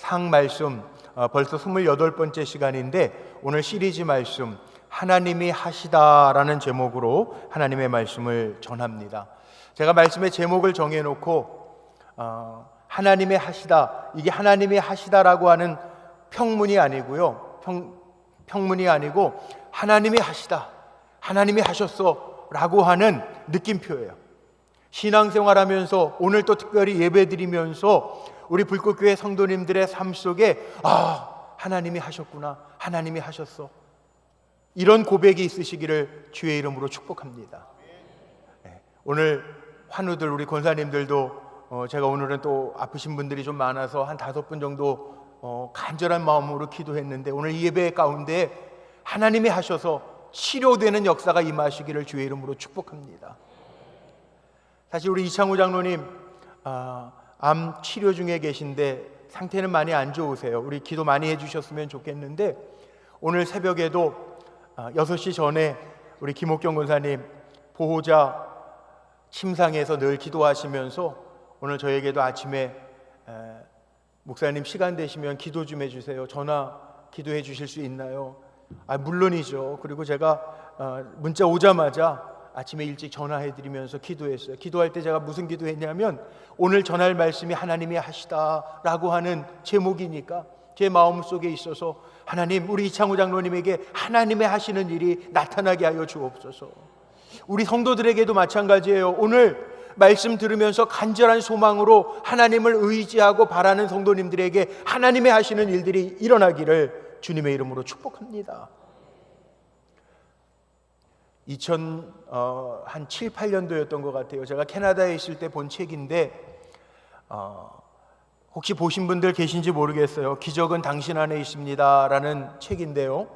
상 말씀 벌써 28번째 시간인데 오늘 시리즈 말씀 하나님이 하시다라는 제목으로 하나님의 말씀을 전합니다. 제가 말씀의 제목을 정해놓고 하나님의 하시다, 이게 하나님이 하시다라고 하는 평문이 아니고요, 평문이 아니고 하나님이 하시다, 하나님이 하셨어 라고 하는 느낌표예요. 신앙생활하면서 오늘 또 특별히 예배드리면서 우리 불꽃교회 성도님들의 삶 속에 하나님이 하셨구나, 하나님이 하셨어, 이런 고백이 있으시기를 주의 이름으로 축복합니다. 오늘 환우들 우리 권사님들도 제가 오늘은 또 아프신 분들이 좀 많아서 한 5분 정도 간절한 마음으로 기도했는데 오늘 이 예배 가운데 하나님이 하셔서 치료되는 역사가 임하시기를 주의 이름으로 축복합니다. 사실 우리 이창우 장로님 암 치료 중에 계신데 상태는 많이 안 좋으세요. 우리 기도 많이 해주셨으면 좋겠는데 오늘 새벽에도 6시 전에 우리 김옥경 권사님 보호자 침상에서 늘 기도하시면서 오늘 저에게도 아침에 목사님 시간 되시면 기도 좀 해주세요, 전화 기도해 주실 수 있나요? 물론이죠. 그리고 제가 문자 오자마자 아침에 일찍 전화해드리면서 기도했어요. 기도할 때 제가 무슨 기도했냐면 오늘 전할 말씀이 하나님이 하시다라고 하는 제목이니까 제 마음속에 있어서 하나님, 우리 이창우 장로님에게 하나님의 하시는 일이 나타나게 하여 주옵소서. 우리 성도들에게도 마찬가지예요. 오늘 말씀 들으면서 간절한 소망으로 하나님을 의지하고 바라는 성도님들에게 하나님의 하시는 일들이 일어나기를 주님의 이름으로 축복합니다. 한 7, 8년도였던 것 같아요. 제가 캐나다에 있을 때 본 책인데 혹시 보신 분들 계신지 모르겠어요. 기적은 당신 안에 있습니다 라는 책인데요,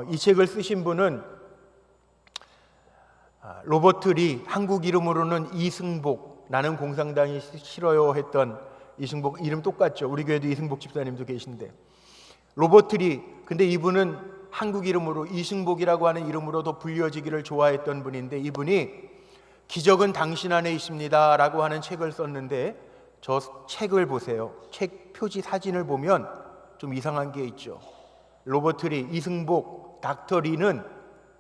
이 책을 쓰신 분은 로버트 리, 한국 이름으로는 이승복, 나는 공산당이 싫어요 했던 이승복, 이름 똑같죠. 우리 교회도 이승복 집사님도 계신데 로버트 리, 근데 이분은 한국 이름으로 이승복이라고 하는 이름으로 더 불려지기를 좋아했던 분인데 이분이 기적은 당신 안에 있습니다 라고 하는 책을 썼는데 저 책을 보세요. 책 표지 사진을 보면 좀 이상한 게 있죠. 로버트 리, 이승복, 닥터 리는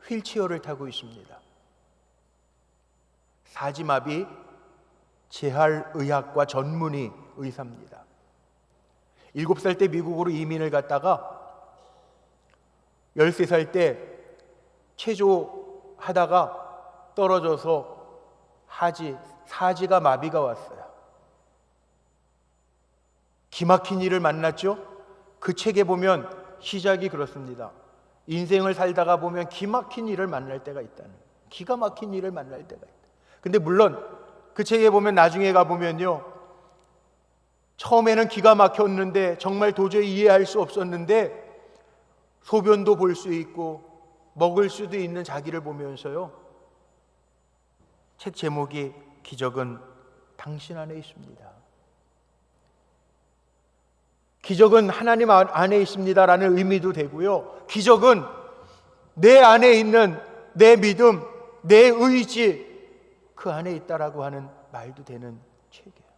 휠체어를 타고 있습니다. 사지마비 재활의학과 전문의 의사입니다. 7살 때 미국으로 이민을 갔다가 13살 때 체조하다가 떨어져서 사지가 마비가 왔어요. 기막힌 일을 만났죠. 그 책에 보면 시작이 그렇습니다. 인생을 살다가 보면 기막힌 일을 만날 때가 있다는, 기가 막힌 일을 만날 때가 있다. 근데 물론 그 책에 보면 나중에 가보면요, 처음에는 기가 막혔는데 정말 도저히 이해할 수 없었는데 소변도 볼 수 있고 먹을 수도 있는 자기를 보면서요, 책 제목이 기적은 당신 안에 있습니다. 기적은 하나님 안에 있습니다라는 의미도 되고요, 기적은 내 안에 있는 내 믿음, 내 의지, 그 안에 있다라고 하는 말도 되는 책이에요.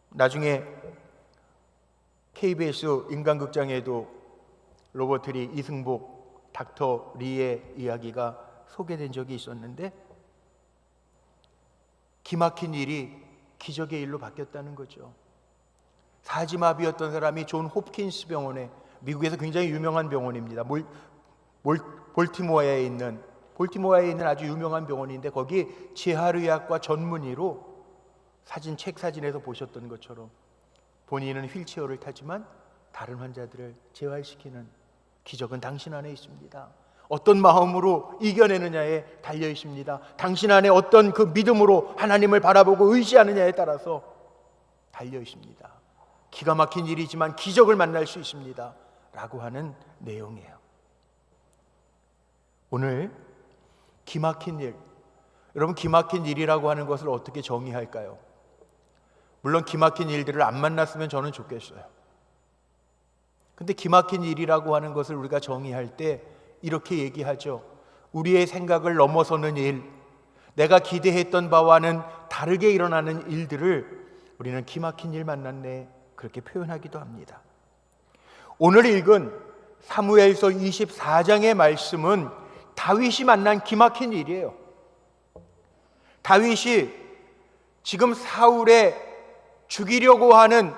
나중에 KBS 인간극장에도 로버트 리, 이승복, 닥터 리의 이야기가 소개된 적이 있었는데 기막힌 일이 기적의 일로 바뀌었다는 거죠. 사지마비였던 사람이 존 홉킨스 병원에, 미국에서 굉장히 유명한 병원입니다. 볼티모어에 있는 아주 유명한 병원인데 거기 재활의학과 전문의로 책 사진에서 보셨던 것처럼 본인은 휠체어를 타지만 다른 환자들을 재활시키는, 기적은 당신 안에 있습니다. 어떤 마음으로 이겨내느냐에 달려 있습니다. 당신 안에 어떤 그 믿음으로 하나님을 바라보고 의지하느냐에 따라서 달려 있습니다. 기가 막힌 일이지만 기적을 만날 수 있습니다 라고 하는 내용이에요. 오늘 기막힌 일, 여러분, 기막힌 일이라고 하는 것을 어떻게 정의할까요? 물론 기막힌 일들을 안 만났으면 저는 좋겠어요. 근데 기막힌 일이라고 하는 것을 우리가 정의할 때 이렇게 얘기하죠. 우리의 생각을 넘어서는 일, 내가 기대했던 바와는 다르게 일어나는 일들을 우리는 기막힌 일 만났네, 그렇게 표현하기도 합니다. 오늘 읽은 사무엘서 24장의 말씀은 다윗이 만난 기막힌 일이에요. 다윗이 지금 사울의 죽이려고 하는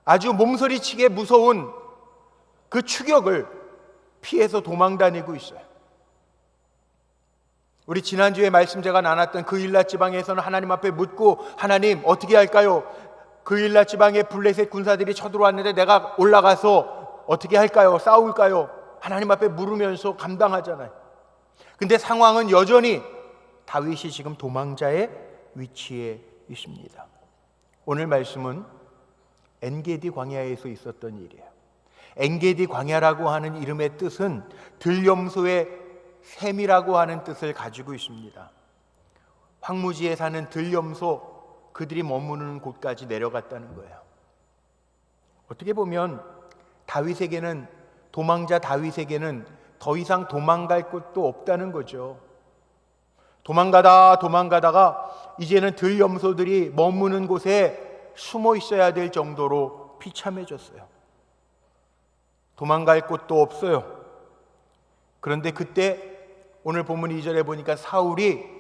아주 몸서리치게 무서운 그 추격을 피해서 도망다니고 있어요. 우리 지난주에 말씀 제가 나눴던 그 일랏 지방에서는 하나님 앞에 묻고, 하나님 어떻게 할까요? 그 일랏 지방에 블레셋 군사들이 쳐들어왔는데 내가 올라가서 어떻게 할까요? 싸울까요? 하나님 앞에 물으면서 감당하잖아요. 근데 상황은 여전히 다윗이 지금 도망자의 위치에 있습니다. 오늘 말씀은 엔게디 광야에서 있었던 일이에요. 엔게디 광야라고 하는 이름의 뜻은 들염소의 샘이라고 하는 뜻을 가지고 있습니다. 황무지에 사는 들염소, 그들이 머무는 곳까지 내려갔다는 거예요. 어떻게 보면 도망자 다윗에게는 더 이상 도망갈 곳도 없다는 거죠. 도망가다가 이제는 들염소들이 머무는 곳에 숨어 있어야 될 정도로 비참해졌어요. 도망갈 곳도 없어요. 그런데 그때 오늘 본문 2절에 보니까 사울이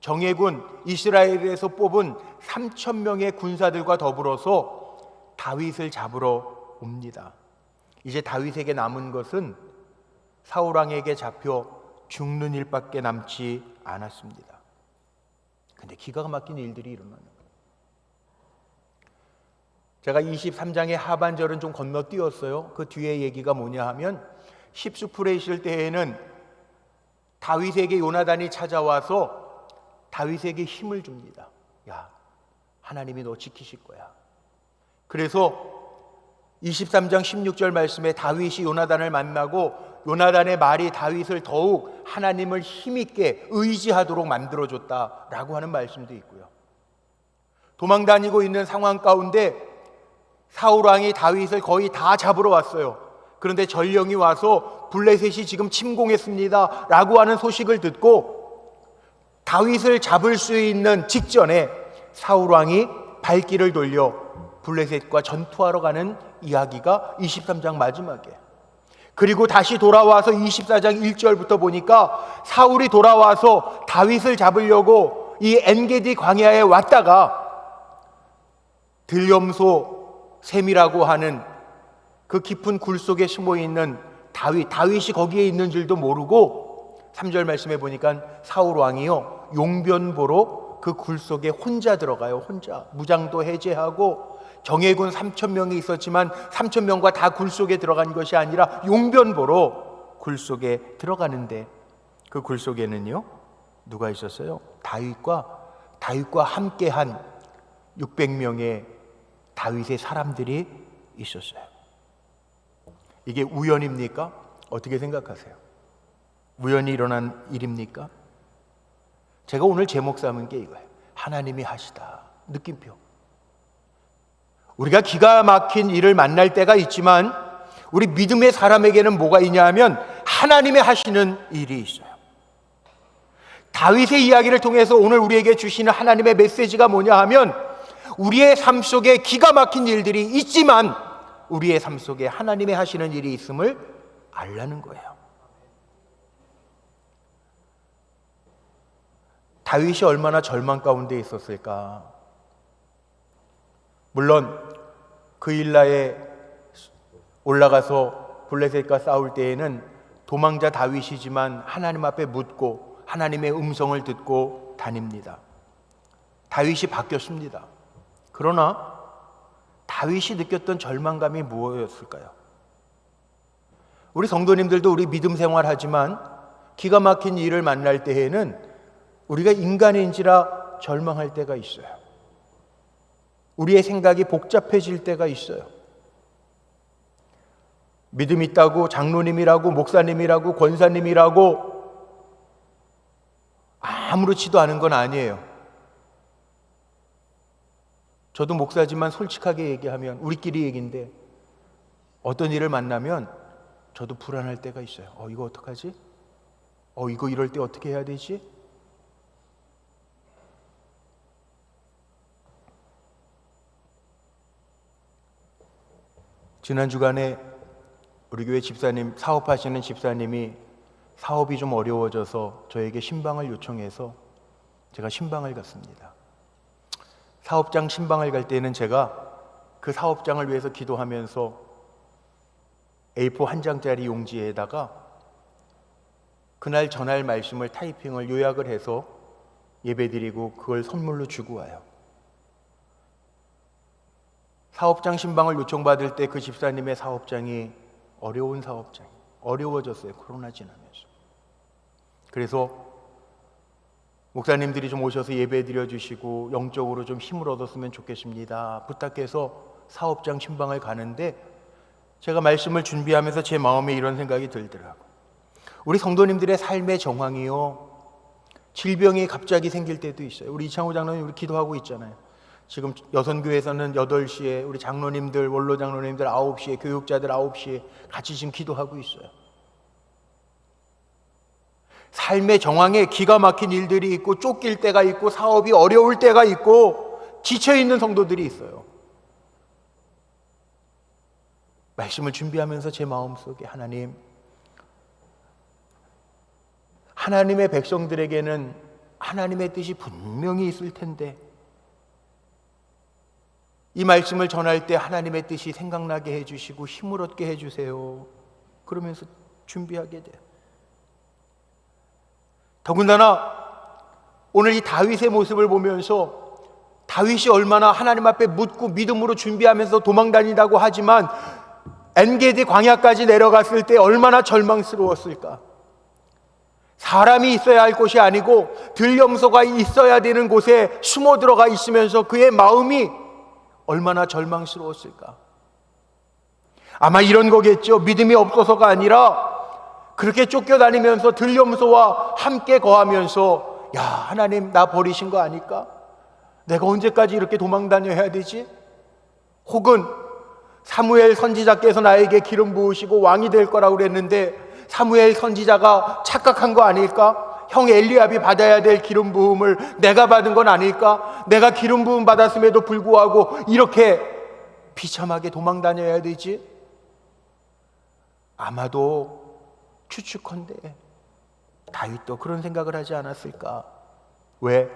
정예군 이스라엘에서 뽑은 3,000명의 군사들과 더불어서 다윗을 잡으러 옵니다. 이제 다윗에게 남은 것은 사울 왕에게 잡혀 죽는 일밖에 남지 않았습니다. 근데 기가 막힌 일들이 일어나는 거예요. 제가 23장의 하반절은 좀 건너뛰었어요. 그 뒤에 얘기가 뭐냐 하면 십수풀에 있을 때에는 다윗에게 요나단이 찾아와서 다윗에게 힘을 줍니다. 야, 하나님이 너 지키실 거야. 그래서 23장 16절 말씀에 다윗이 요나단을 만나고 요나단의 말이 다윗을 더욱 하나님을 힘있게 의지하도록 만들어줬다라고 하는 말씀도 있고요. 도망다니고 있는 상황 가운데 사울왕이 다윗을 거의 다 잡으러 왔어요. 그런데 전령이 와서 블레셋이 지금 침공했습니다 라고 하는 소식을 듣고 다윗을 잡을 수 있는 직전에 사울왕이 발길을 돌려 블레셋과 전투하러 가는 이야기가 23장 마지막에, 그리고 다시 돌아와서 24장 1절부터 보니까 사울이 돌아와서 다윗을 잡으려고 이 엔게디 광야에 왔다가 들염소 샘이라고 하는 그 깊은 굴 속에 숨어있는 다윗이 거기에 있는 줄도 모르고 3절 말씀에 보니까 사울 왕이요 용변보로 그 굴 속에 혼자 들어가요. 혼자 무장도 해제하고 정예군 3,000명이 있었지만 3,000명과 다 굴 속에 들어간 것이 아니라 용변보로 굴 속에 들어가는데 그 굴 속에는요 누가 있었어요? 다윗과 함께한 600명의 다윗의 사람들이 있었어요. 이게 우연입니까? 어떻게 생각하세요? 우연히 일어난 일입니까? 제가 오늘 제목 삼은 게 이거예요. 하나님이 하시다. 느낌표. 우리가 기가 막힌 일을 만날 때가 있지만 우리 믿음의 사람에게는 뭐가 있냐 하면 하나님이 하시는 일이 있어요. 다윗의 이야기를 통해서 오늘 우리에게 주시는 하나님의 메시지가 뭐냐 하면 우리의 삶 속에 기가 막힌 일들이 있지만 우리의 삶 속에 하나님의 하시는 일이 있음을 알라는 거예요. 다윗이 얼마나 절망 가운데 있었을까. 물론 그 일라에 올라가서 블레셋과 싸울 때에는 도망자 다윗이지만 하나님 앞에 묻고 하나님의 음성을 듣고 다닙니다. 다윗이 바뀌었습니다. 그러나 다윗이 느꼈던 절망감이 무엇이었을까요? 우리 성도님들도 우리 믿음 생활하지만 기가 막힌 일을 만날 때에는 우리가 인간인지라 절망할 때가 있어요. 우리의 생각이 복잡해질 때가 있어요. 믿음 있다고 장로님이라고 목사님이라고 권사님이라고 아무렇지도 않은 건 아니에요. 저도 목사지만 솔직하게 얘기하면 우리끼리 얘기인데 어떤 일을 만나면 저도 불안할 때가 있어요. 이거 어떡하지? 이거 이럴 때 어떻게 해야 되지? 지난 주간에 우리 교회 집사님, 사업하시는 집사님이 사업이 좀 어려워져서 저에게 신방을 요청해서 제가 신방을 갔습니다. 사업장 신방을 갈 때는 제가 그 사업장을 위해서 기도하면서 A4 한 장짜리 용지에다가 그날 전할 말씀을 타이핑을 요약을 해서 예배드리고 그걸 선물로 주고 와요. 사업장 신방을 요청받을 때 그 집사님의 사업장이 어려운 사업장이 어려워졌어요. 코로나 지나면서. 그래서 목사님들이 좀 오셔서 예배 드려주시고 영적으로 좀 힘을 얻었으면 좋겠습니다 부탁해서 사업장 신방을 가는데, 제가 말씀을 준비하면서 제 마음에 이런 생각이 들더라고요. 우리 성도님들의 삶의 정황이요, 질병이 갑자기 생길 때도 있어요. 우리 이창호 장로님 우리 기도하고 있잖아요. 지금 여선교회에서는 8시에 우리 장로님들, 원로 장로님들 9시에, 교육자들 9시에 같이 지금 기도하고 있어요. 삶의 정황에 기가 막힌 일들이 있고 쫓길 때가 있고 사업이 어려울 때가 있고 지쳐있는 성도들이 있어요. 말씀을 준비하면서 제 마음속에 하나님의 백성들에게는 하나님의 뜻이 분명히 있을 텐데 이 말씀을 전할 때 하나님의 뜻이 생각나게 해주시고 힘을 얻게 해주세요. 그러면서 준비하게 돼요. 더군다나 오늘 이 다윗의 모습을 보면서 다윗이 얼마나 하나님 앞에 묻고 믿음으로 준비하면서 도망다닌다고 하지만 엔게디 광야까지 내려갔을 때 얼마나 절망스러웠을까. 사람이 있어야 할 곳이 아니고 들염소가 있어야 되는 곳에 숨어 들어가 있으면서 그의 마음이 얼마나 절망스러웠을까. 아마 이런 거겠죠. 믿음이 없어서가 아니라 그렇게 쫓겨다니면서 들염소와 함께 거하면서 야, 하나님 나 버리신 거 아닐까? 내가 언제까지 이렇게 도망다녀야 되지? 혹은 사무엘 선지자께서 나에게 기름 부으시고 왕이 될 거라고 그랬는데 사무엘 선지자가 착각한 거 아닐까? 형 엘리압이 받아야 될 기름 부음을 내가 받은 건 아닐까? 내가 기름 부음 받았음에도 불구하고 이렇게 비참하게 도망다녀야 되지? 아마도 추측컨대 다윗도 그런 생각을 하지 않았을까? 왜?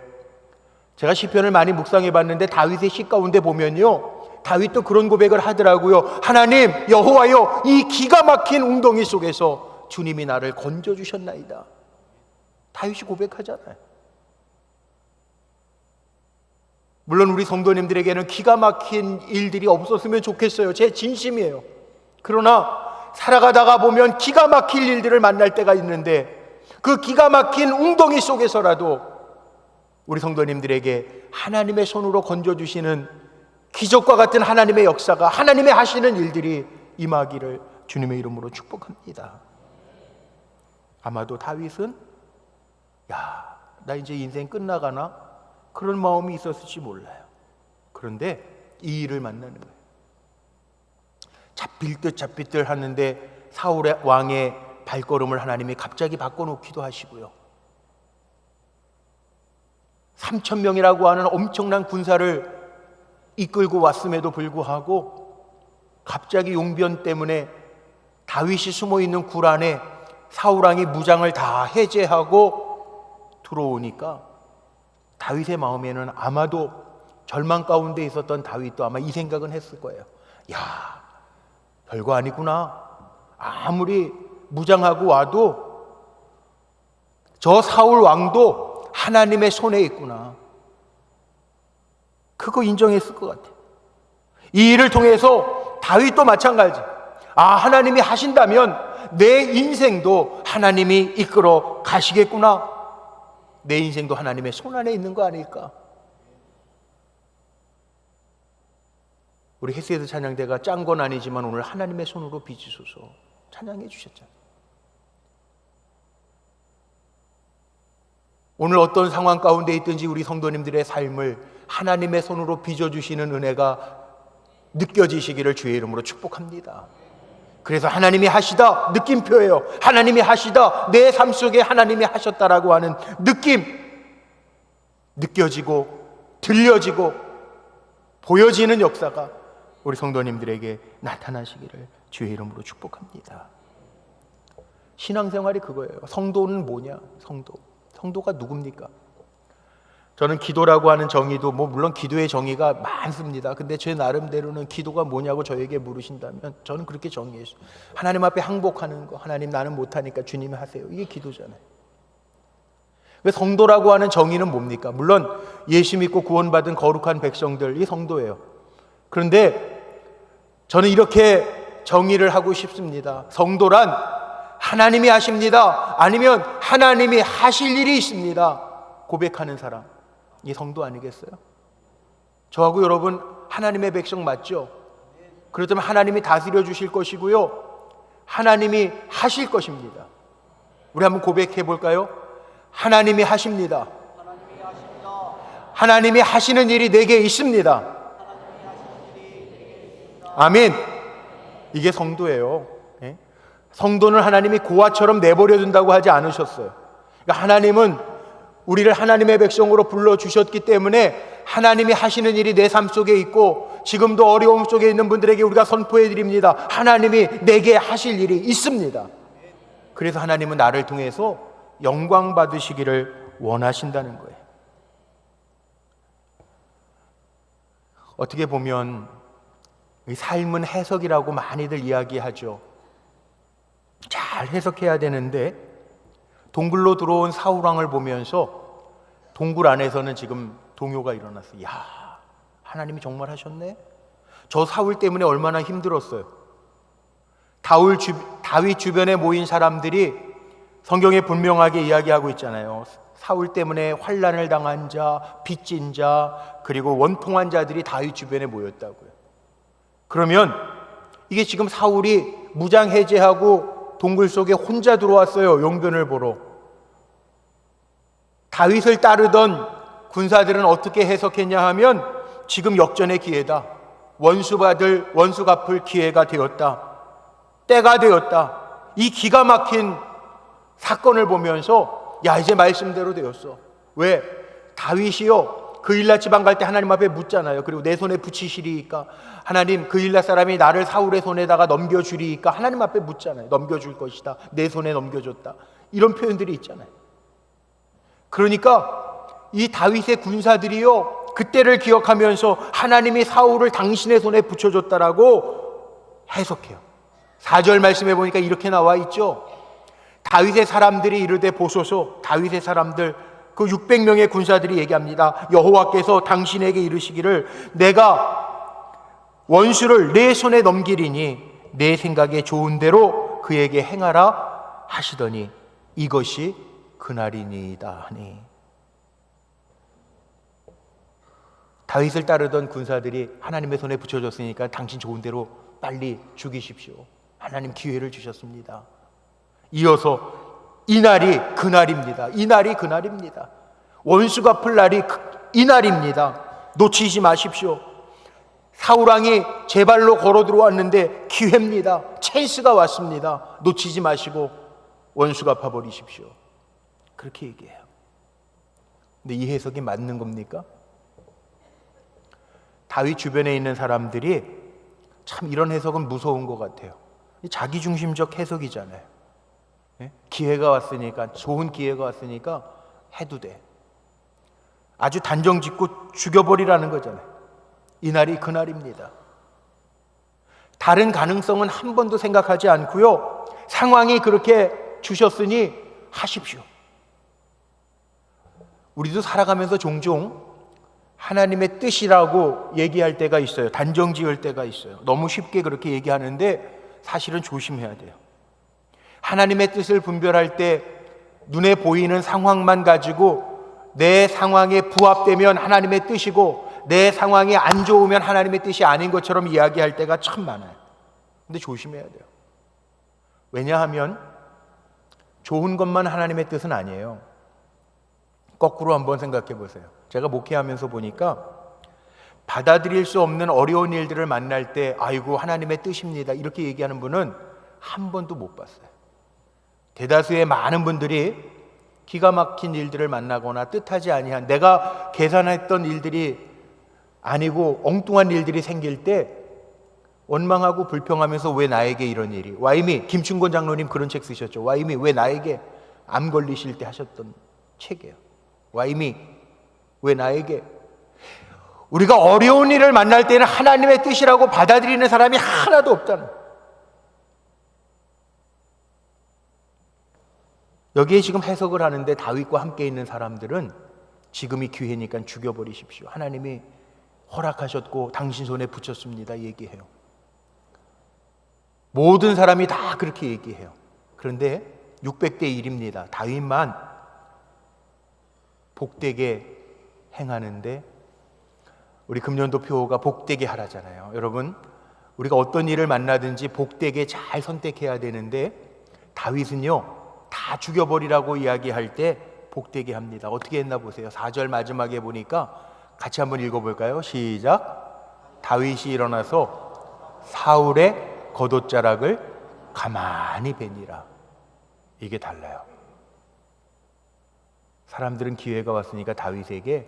제가 시편을 많이 묵상해 봤는데 다윗의 시 가운데 보면요, 다윗도 그런 고백을 하더라고요. 하나님 여호와여, 이 기가 막힌 웅덩이 속에서 주님이 나를 건져주셨나이다. 다윗이 고백하잖아요. 물론 우리 성도님들에게는 기가 막힌 일들이 없었으면 좋겠어요. 제 진심이에요. 그러나 살아가다가 보면 기가 막힐 일들을 만날 때가 있는데 그 기가 막힌 웅덩이 속에서라도 우리 성도님들에게 하나님의 손으로 건져주시는 기적과 같은 하나님의 역사가, 하나님의 하시는 일들이 임하기를 주님의 이름으로 축복합니다. 아마도 다윗은 야, 나 이제 인생 끝나가나? 그런 마음이 있었을지 몰라요. 그런데 이 일을 만나는 거예요. 잡힐 듯 하는데 사울의 왕의 발걸음을 하나님이 갑자기 바꿔놓기도 하시고요. 3,000명이라고 하는 엄청난 군사를 이끌고 왔음에도 불구하고 갑자기 용변 때문에 다윗이 숨어있는 굴 안에 사울왕이 무장을 다 해제하고 들어오니까 다윗의 마음에는 아마도 절망 가운데 있었던 다윗도 아마 이 생각은 했을 거예요. 야, 별거 아니구나. 아무리 무장하고 와도 저 사울 왕도 하나님의 손에 있구나. 그거 인정했을 것 같아요. 이 일을 통해서 다윗도 마찬가지. 아, 하나님이 하신다면 내 인생도 하나님이 이끌어 가시겠구나. 내 인생도 하나님의 손 안에 있는 거 아닐까. 우리 헤세드 찬양대가 짠 건 아니지만 오늘 하나님의 손으로 빚으소서 찬양해 주셨잖아요. 오늘 어떤 상황 가운데 있든지 우리 성도님들의 삶을 하나님의 손으로 빚어주시는 은혜가 느껴지시기를 주의 이름으로 축복합니다. 그래서 하나님이 하시다 느낌표예요. 하나님이 하시다, 내 삶 속에 하나님이 하셨다라고 하는 느낌, 느껴지고 들려지고 보여지는 역사가 우리 성도님들에게 나타나시기를 주의 이름으로 축복합니다. 신앙생활이 그거예요. 성도는 뭐냐? 성도가 누굽니까? 저는 기도라고 하는 정의도 물론 기도의 정의가 많습니다. 근데 제 나름대로는 기도가 뭐냐고 저에게 물으신다면 저는 그렇게 정의했어요. 하나님 앞에 항복하는 거. 하나님 나는 못하니까 주님이 하세요. 이게 기도잖아요. 성도라고 하는 정의는 뭡니까? 물론 예수 믿고 구원받은 거룩한 백성들, 이 성도예요. 그런데 저는 이렇게 정의를 하고 싶습니다. 성도란 하나님이 하십니다. 아니면 하나님이 하실 일이 있습니다. 고백하는 사람. 이 성도 아니겠어요? 저하고 여러분 하나님의 백성 맞죠? 그렇다면 하나님이 다스려 주실 것이고요. 하나님이 하실 것입니다. 우리 한번 고백해 볼까요? 하나님이 하십니다. 하나님이 하시는 일이 내게 있습니다. 아멘. 이게 성도예요. 성도는 하나님이 고아처럼 내버려 둔다고 하지 않으셨어요. 그러니까 하나님은 우리를 하나님의 백성으로 불러주셨기 때문에 하나님이 하시는 일이 내 삶 속에 있고 지금도 어려움 속에 있는 분들에게 우리가 선포해 드립니다. 하나님이 내게 하실 일이 있습니다. 그래서 하나님은 나를 통해서 영광 받으시기를 원하신다는 거예요. 어떻게 보면 삶은 해석이라고 많이들 이야기하죠. 잘 해석해야 되는데 동굴로 들어온 사울왕을 보면서 동굴 안에서는 지금 동요가 일어났어요. 야, 하나님이 정말 하셨네? 저 사울 때문에 얼마나 힘들었어요. 다윗 주변에 모인 사람들이 성경에 분명하게 이야기하고 있잖아요. 사울 때문에 환난을 당한 자, 빚진 자, 그리고 원통한 자들이 다윗 주변에 모였다고요. 그러면 이게 지금 사울이 무장 해제하고 동굴 속에 혼자 들어왔어요. 용변을 보러. 다윗을 따르던 군사들은 어떻게 해석했냐 하면 지금 역전의 기회다. 원수 갚을 기회가 되었다. 때가 되었다. 이 기가 막힌 사건을 보면서 야, 이제 말씀대로 되었어. 왜? 다윗이요, 그일라 지방 갈 때 하나님 앞에 묻잖아요. 그리고 내 손에 붙이시리이까? 하나님, 그일라 사람이 나를 사울의 손에다가 넘겨주리이까? 하나님 앞에 묻잖아요. 넘겨줄 것이다. 내 손에 넘겨줬다. 이런 표현들이 있잖아요. 그러니까 이 다윗의 군사들이요, 그때를 기억하면서 하나님이 사울을 당신의 손에 붙여줬다라고 해석해요. 4절 말씀해 보니까 이렇게 나와 있죠. 다윗의 사람들이 이르되 보소서. 다윗의 사람들, 그 600명의 군사들이 얘기합니다. 여호와께서 당신에게 이르시기를 내가 원수를 내 손에 넘기리니 내 생각에 좋은 대로 그에게 행하라 하시더니 이것이 그날이니이다 하니. 다윗을 따르던 군사들이 하나님의 손에 붙여줬으니까 당신 좋은 대로 빨리 죽이십시오. 하나님 기회를 주셨습니다. 이어서 이날이 그날입니다. 이날이 그날입니다. 원수 갚을 날이 이날입니다. 놓치지 마십시오. 사울왕이 제 발로 걸어 들어왔는데 기회입니다. 찬스가 왔습니다. 놓치지 마시고 원수 갚아버리십시오. 그렇게 얘기해요. 근데 이 해석이 맞는 겁니까? 다윗 주변에 있는 사람들이 참 이런 해석은 무서운 것 같아요. 자기중심적 해석이잖아요. 기회가 왔으니까, 좋은 기회가 왔으니까 해도 돼. 아주 단정 짓고 죽여버리라는 거잖아요. 이날이 그날입니다. 다른 가능성은 한 번도 생각하지 않고요, 상황이 그렇게 주셨으니 하십시오. 우리도 살아가면서 종종 하나님의 뜻이라고 얘기할 때가 있어요. 단정 지을 때가 있어요. 너무 쉽게 그렇게 얘기하는데 사실은 조심해야 돼요. 하나님의 뜻을 분별할 때 눈에 보이는 상황만 가지고 내 상황에 부합되면 하나님의 뜻이고 내 상황이 안 좋으면 하나님의 뜻이 아닌 것처럼 이야기할 때가 참 많아요. 근데 조심해야 돼요. 왜냐하면 좋은 것만 하나님의 뜻은 아니에요. 거꾸로 한번 생각해 보세요. 제가 목회하면서 보니까 받아들일 수 없는 어려운 일들을 만날 때 아이고 하나님의 뜻입니다 이렇게 얘기하는 분은 한 번도 못 봤어요. 대다수의 많은 분들이 기가 막힌 일들을 만나거나 뜻하지 아니한, 내가 계산했던 일들이 아니고 엉뚱한 일들이 생길 때 원망하고 불평하면서 왜 나에게 이런 일이. 와이미, 김충곤 장로님 그런 책 쓰셨죠. 와이미, 왜 나에게 암 걸리실 때 하셨던 책이에요. 와이미, 왜 나에게. 우리가 어려운 일을 만날 때는 하나님의 뜻이라고 받아들이는 사람이 하나도 없잖아요. 여기에 지금 해석을 하는데 다윗과 함께 있는 사람들은 지금이 기회니까 죽여버리십시오. 하나님이 허락하셨고 당신 손에 붙였습니다. 얘기해요. 모든 사람이 다 그렇게 얘기해요. 그런데 600대 1입니다. 다윗만 복되게 행하는데, 우리 금년도 표어가 복되게 하라잖아요. 여러분, 우리가 어떤 일을 만나든지 복되게 잘 선택해야 되는데 다윗은요, 다 죽여버리라고 이야기할 때 복되게 합니다. 어떻게 했나 보세요. 4절 마지막에 보니까 같이 한번 읽어볼까요? 시작. 다윗이 일어나서 사울의 겉옷자락을 가만히 베니라. 이게 달라요. 사람들은 기회가 왔으니까 다윗에게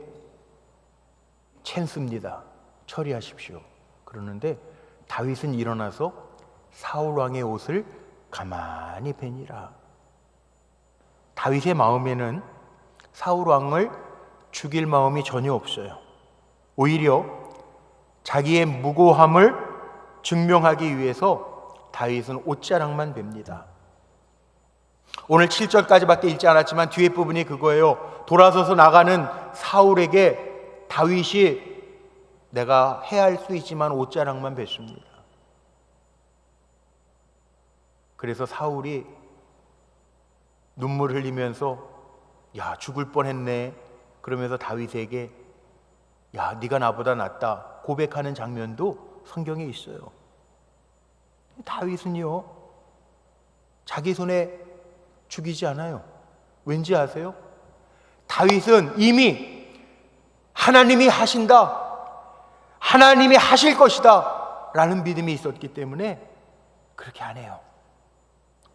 찬스입니다. 처리하십시오. 그러는데 다윗은 일어나서 사울 왕의 옷을 가만히 베니라. 다윗의 마음에는 사울 왕을 죽일 마음이 전혀 없어요. 오히려 자기의 무고함을 증명하기 위해서 다윗은 옷자락만 뱁니다. 오늘 7절까지밖에 읽지 않았지만 뒤에 부분이 그거예요. 돌아서서 나가는 사울에게 다윗이 내가 해야 할 수 있지만 옷자락만 뱉습니다. 그래서 사울이 눈물 흘리면서 야, 죽을 뻔했네. 그러면서 다윗에게 야, 네가 나보다 낫다 고백하는 장면도 성경에 있어요. 다윗은요, 자기 손에 죽이지 않아요. 왠지 아세요? 다윗은 이미 하나님이 하신다, 하나님이 하실 것이다 라는 믿음이 있었기 때문에 그렇게 안 해요.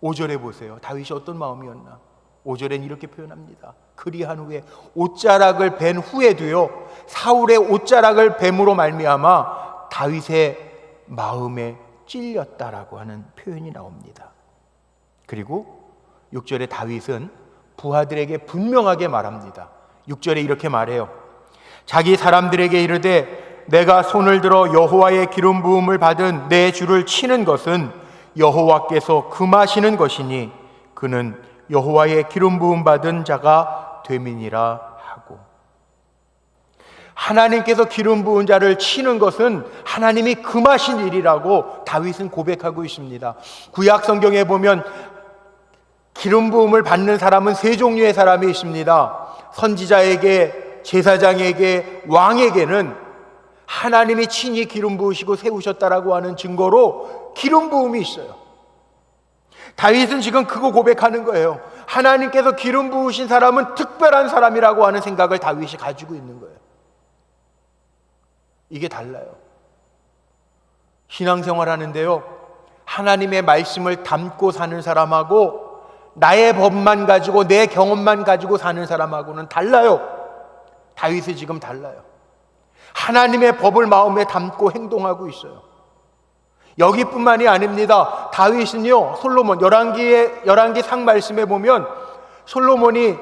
5절에 보세요. 다윗이 어떤 마음이었나? 5절엔 이렇게 표현합니다. 그리한 후에, 옷자락을 벤 후에도요, 사울의 옷자락을 뱀으로 말미암아 다윗의 마음에 찔렸다라고 하는 표현이 나옵니다. 그리고 6절에 다윗은 부하들에게 분명하게 말합니다. 6절에 이렇게 말해요. 자기 사람들에게 이르되 내가 손을 들어 여호와의 기름 부음을 받은 내 주를 치는 것은 여호와께서 금하시는 것이니 그는 여호와의 기름 부음 받은 자가 됨이니라 하고, 하나님께서 기름 부은 자를 치는 것은 하나님이 금하신 일이라고 다윗은 고백하고 있습니다. 구약 성경에 보면 기름 부음을 받는 사람은 세 종류의 사람이 있습니다. 선지자에게, 제사장에게, 왕에게는 하나님이 친히 기름 부으시고 세우셨다라고 하는 증거로 기름 부음이 있어요. 다윗은 지금 그거 고백하는 거예요. 하나님께서 기름 부으신 사람은 특별한 사람이라고 하는 생각을 다윗이 가지고 있는 거예요. 이게 달라요. 신앙생활 하는데요, 하나님의 말씀을 담고 사는 사람하고 나의 법만 가지고 내 경험만 가지고 사는 사람하고는 달라요. 다윗이 지금 달라요. 하나님의 법을 마음에 담고 행동하고 있어요. 여기뿐만이 아닙니다. 다윗은요, 솔로몬 열왕기 상 말씀에 보면 솔로몬이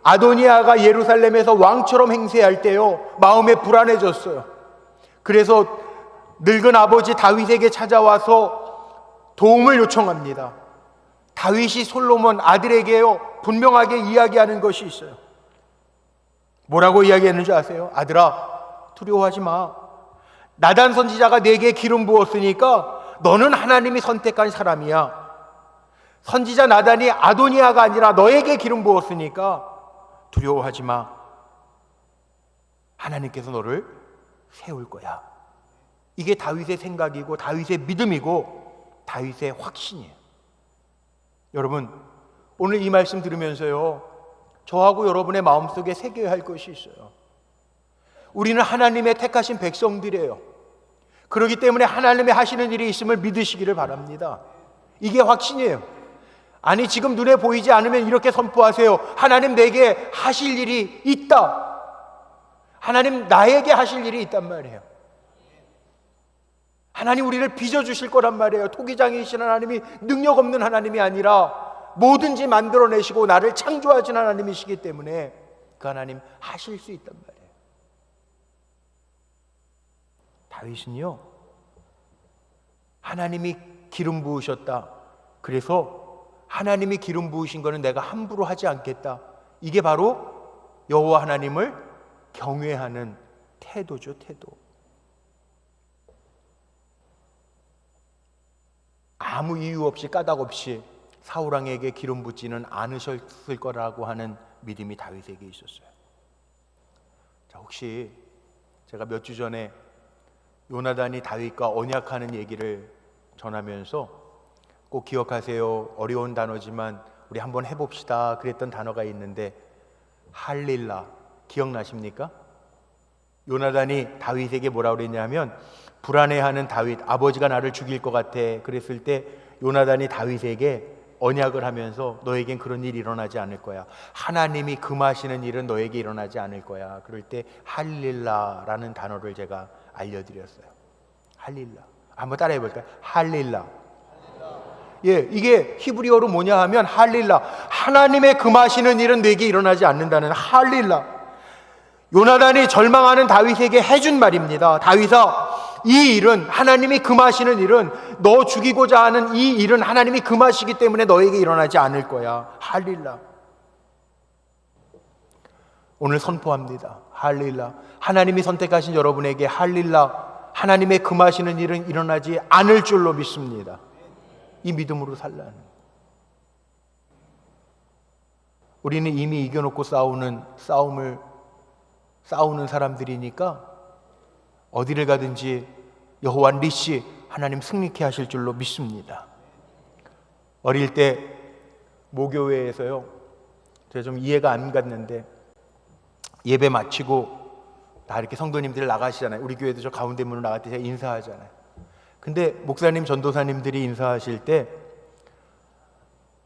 아도니아가 예루살렘에서 왕처럼 행세할 때요, 마음에 불안해졌어요. 그래서 늙은 아버지 다윗에게 찾아와서 도움을 요청합니다. 다윗이 솔로몬 아들에게요, 분명하게 이야기하는 것이 있어요. 뭐라고 이야기했는지 아세요? 아들아, 두려워하지 마. 나단 선지자가 내게 기름 부었으니까 너는 하나님이 선택한 사람이야. 선지자 나단이 아도니아가 아니라 너에게 기름 부었으니까 두려워하지 마. 하나님께서 너를 세울 거야. 이게 다윗의 생각이고 다윗의 믿음이고 다윗의 확신이에요. 여러분, 오늘 이 말씀 들으면서요, 저하고 여러분의 마음속에 새겨야 할 것이 있어요. 우리는 하나님의 택하신 백성들이에요. 그렇기 때문에 하나님이 하시는 일이 있음을 믿으시기를 바랍니다. 이게 확신이에요. 아니, 지금 눈에 보이지 않으면 이렇게 선포하세요. 하나님 내게 하실 일이 있다. 하나님 나에게 하실 일이 있단 말이에요. 하나님 우리를 빚어주실 거란 말이에요. 토기장이신 하나님이 능력 없는 하나님이 아니라 뭐든지 만들어내시고 나를 창조하신 하나님이시기 때문에 그 하나님 하실 수 있단 말이에요. 다윗은요, 하나님이 기름 부으셨다. 그래서 하나님이 기름 부으신 거는 내가 함부로 하지 않겠다. 이게 바로 여호와 하나님을 경외하는 태도죠, 태도. 아무 이유 없이 까닭 없이 사울 왕에게 기름 붓지는 않으셨을 거라고 하는 믿음이 다윗에게 있었어요. 자, 혹시 제가 몇 주 전에 요나단이 다윗과 언약하는 얘기를 전하면서 꼭 기억하세요. 어려운 단어지만 우리 한번 해봅시다. 그랬던 단어가 있는데 할릴라, 기억나십니까? 요나단이 다윗에게 뭐라고 그랬냐면, 불안해하는 다윗, 아버지가 나를 죽일 것 같아. 그랬을 때 요나단이 다윗에게 언약을 하면서 너에겐 그런 일이 일어나지 않을 거야. 하나님이 금하시는 일은 너에게 일어나지 않을 거야. 그럴 때 할릴라라는 단어를 제가 알려드렸어요. 할릴라. 한번 따라해 볼까요? 할릴라. 예, 이게 히브리어로 뭐냐 하면 할릴라. 하나님의 금하시는 일은 내게 일어나지 않는다는 할릴라. 요나단이 절망하는 다윗에게 해준 말입니다. 다윗아, 이 일은, 하나님이 금하시는 일은, 너 죽이고자 하는 이 일은 하나님이 금하시기 때문에 너에게 일어나지 않을 거야. 할릴라. 오늘 선포합니다. 할릴라. 하나님이 선택하신 여러분에게 할릴라. 하나님의 금하시는 일은 일어나지 않을 줄로 믿습니다. 이 믿음으로 살라는. 우리는 이미 이겨놓고 싸우는 사람들이니까 어디를 가든지 여호와 니시, 하나님 승리케 하실 줄로 믿습니다. 어릴 때 모교회에서요, 제가 좀 이해가 안 갔는데, 예배 마치고 다 이렇게 성도님들 나가시잖아요. 우리 교회도 저 가운데 문으로 나갈 때 제가 인사하잖아요. 근데 목사님, 전도사님들이 인사하실 때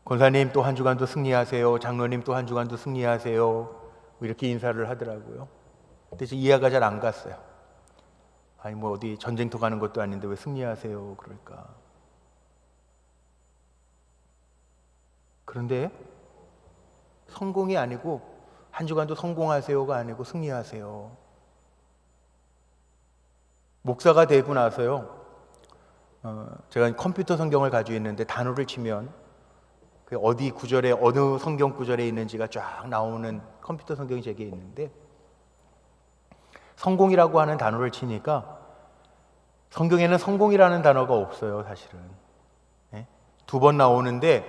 권사님 또 한 주간도 승리하세요, 장로님 또 한 주간도 승리하세요, 이렇게 인사를 하더라고요. 근데 이해가 잘 안 갔어요. 아니 뭐 어디 전쟁터 가는 것도 아닌데 왜 승리하세요 그럴까. 그런데 성공이 아니고, 한 주간도 성공하세요가 아니고 승리하세요. 목사가 되고 나서요, 제가 컴퓨터 성경을 가지고 있는데 단어를 치면 그 어디 구절에 어느 성경 구절에 있는지가 쫙 나오는 컴퓨터 성경이 제게 있는데, 성공이라고 하는 단어를 치니까 성경에는 성공이라는 단어가 없어요, 사실은. 네? 2번 나오는데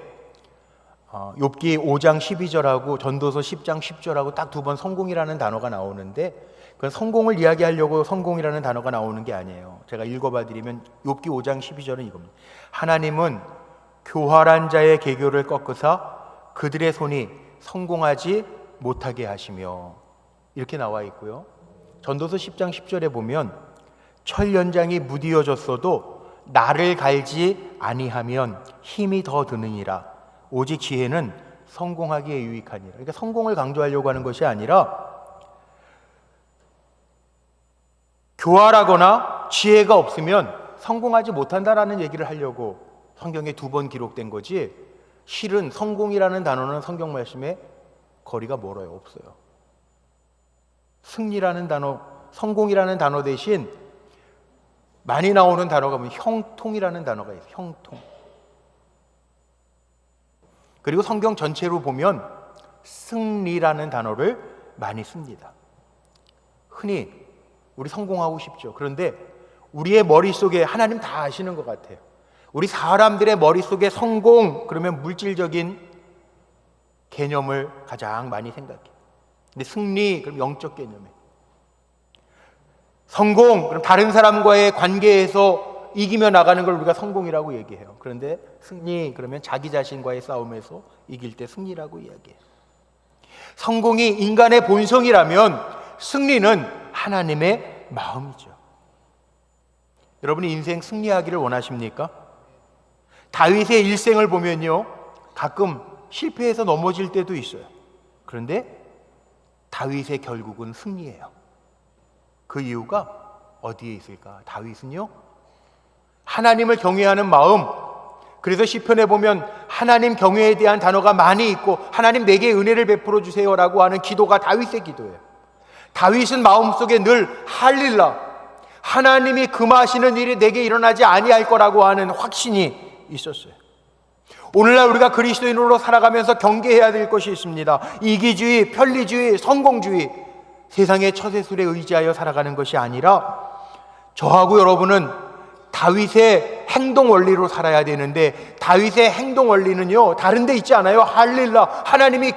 욥기 5장 12절하고 전도서 10장 10절하고 딱 2번 성공이라는 단어가 나오는데, 그건 성공을 이야기하려고 성공이라는 단어가 나오는 게 아니에요. 제가 읽어봐 드리면 욥기 5장 12절은 이겁니다. 하나님은 교활한 자의 계교를 꺾으사 그들의 손이 성공하지 못하게 하시며, 이렇게 나와 있고요. 전도서 10장 10절에 보면 철 연장이 무디어졌어도 나를 갈지 아니하면 힘이 더 드느니라. 오직 지혜는 성공하기에 유익하니라. 그러니까 성공을 강조하려고 하는 것이 아니라 교활하거나 지혜가 없으면 성공하지 못한다라는 얘기를 하려고 성경에 2번 기록된 거지, 실은 성공이라는 단어는 성경 말씀에 거리가 멀어요. 없어요. 승리라는 단어, 성공이라는 단어 대신 많이 나오는 단어가 뭐냐면 형통이라는 단어가 있어요. 형통. 그리고 성경 전체로 보면 승리라는 단어를 많이 씁니다. 흔히 우리 성공하고 싶죠. 그런데 우리의 머릿속에 하나님 다 아시는 것 같아요. 우리 사람들의 머릿속에 성공 그러면 물질적인 개념을 가장 많이 생각해요. 근데 승리 그럼 영적 개념이에요. 성공 그럼 다른 사람과의 관계에서 이기며 나가는 걸 우리가 성공이라고 얘기해요. 그런데 승리 그러면 자기 자신과의 싸움에서 이길 때 승리라고 이야기해요. 성공이 인간의 본성이라면 승리는 하나님의 마음이죠. 여러분이 인생 승리하기를 원하십니까? 다윗의 일생을 보면요, 가끔 실패해서 넘어질 때도 있어요. 그런데 다윗의 결국은 승리예요. 그 이유가 어디에 있을까? 다윗은요, 하나님을 경외하는 마음. 그래서 시편에 보면 하나님 경외에 대한 단어가 많이 있고 하나님 내게 은혜를 베풀어 주세요라고 하는 기도가 다윗의 기도예요. 다윗은 마음속에 늘 할릴라, 하나님이 금하시는 일이 내게 일어나지 아니할 거라고 하는 확신이 있었어요. 오늘날 우리가 그리스도인으로 살아가면서 경계해야 될 것이 있습니다. 이기주의, 편리주의, 성공주의, 세상의 처세술에 의지하여 살아가는 것이 아니라 저하고 여러분은 다윗의 행동 원리로 살아야 되는데, 다윗의 행동 원리는요 다른 데 있지 않아요. 할릴라, 하나님이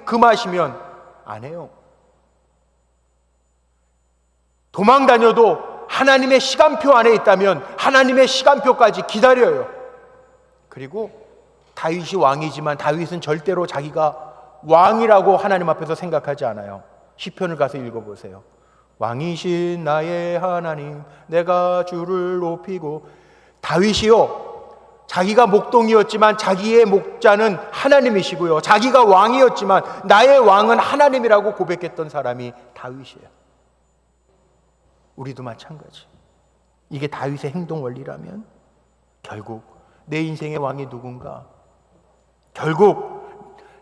금하시면 안 해요. 도망 다녀도 하나님의 시간표 안에 있다면 하나님의 시간표까지 기다려요. 그리고 다윗이 왕이지만 다윗은 절대로 자기가 왕이라고 하나님 앞에서 생각하지 않아요. 시편을 가서 읽어보세요. 왕이신 나의 하나님, 내가 주를 높이고. 다윗이요, 자기가 목동이었지만 자기의 목자는 하나님이시고요, 자기가 왕이었지만 나의 왕은 하나님이라고 고백했던 사람이 다윗이에요. 우리도 마찬가지. 이게 다윗의 행동 원리라면 결국 내 인생의 왕이 누군가? 결국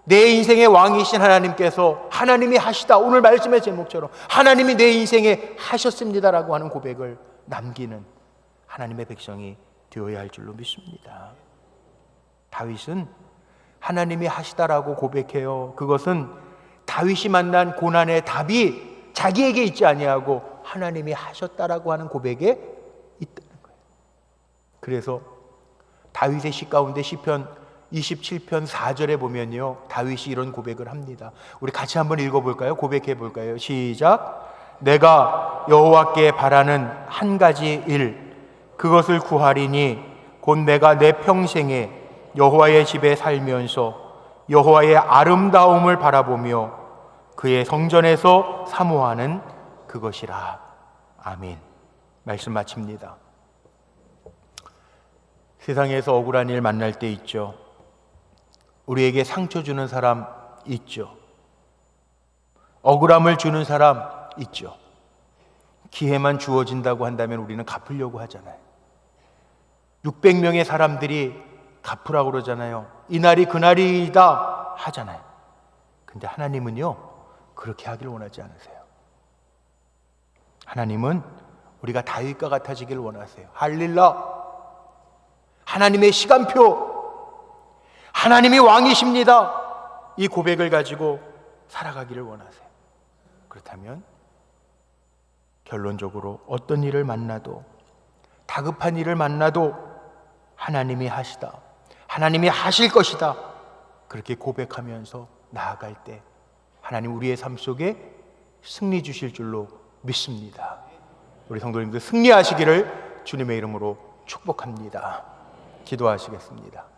내 인생의 왕이신 하나님께서, 하나님이 하시다, 오늘 말씀의 제목처럼 하나님이 내 인생에 하셨습니다라고 하는 고백을 남기는 하나님의 백성이 되어야 할 줄로 믿습니다. 다윗은 하나님이 하시다라고 고백해요. 그것은 다윗이 만난 고난의 답이 자기에게 있지 아니하고 하나님이 하셨다라고 하는 고백에 있다는 거예요. 그래서 다윗의 시 가운데 시편 27편 4절에 보면요, 다윗이 이런 고백을 합니다. 우리 같이 한번 읽어볼까요? 고백해 볼까요? 시작. 내가 여호와께 바라는 한 가지 일, 그것을 구하리니 곧 내가 내 평생에 여호와의 집에 살면서 여호와의 아름다움을 바라보며 그의 성전에서 사모하는 그것이라. 아멘. 말씀 마칩니다. 세상에서 억울한 일 만날 때 있죠. 우리에게 상처 주는 사람 있죠. 억울함을 주는 사람 있죠. 기회만 주어진다고 한다면 우리는 갚으려고 하잖아요. 600명의 사람들이 갚으라고 그러잖아요. 이날이 그날이다 하잖아요. 근데 하나님은요, 그렇게 하길 원하지 않으세요. 하나님은 우리가 다윗과 같아지길 원하세요. 할릴라, 하나님의 시간표, 하나님이 왕이십니다, 이 고백을 가지고 살아가기를 원하세요. 그렇다면 결론적으로 어떤 일을 만나도, 다급한 일을 만나도 하나님이 하시다, 하나님이 하실 것이다, 그렇게 고백하면서 나아갈 때 하나님 우리의 삶 속에 승리 주실 줄로 믿습니다. 우리 성도님들 승리하시기를 주님의 이름으로 축복합니다. 기도하시겠습니다.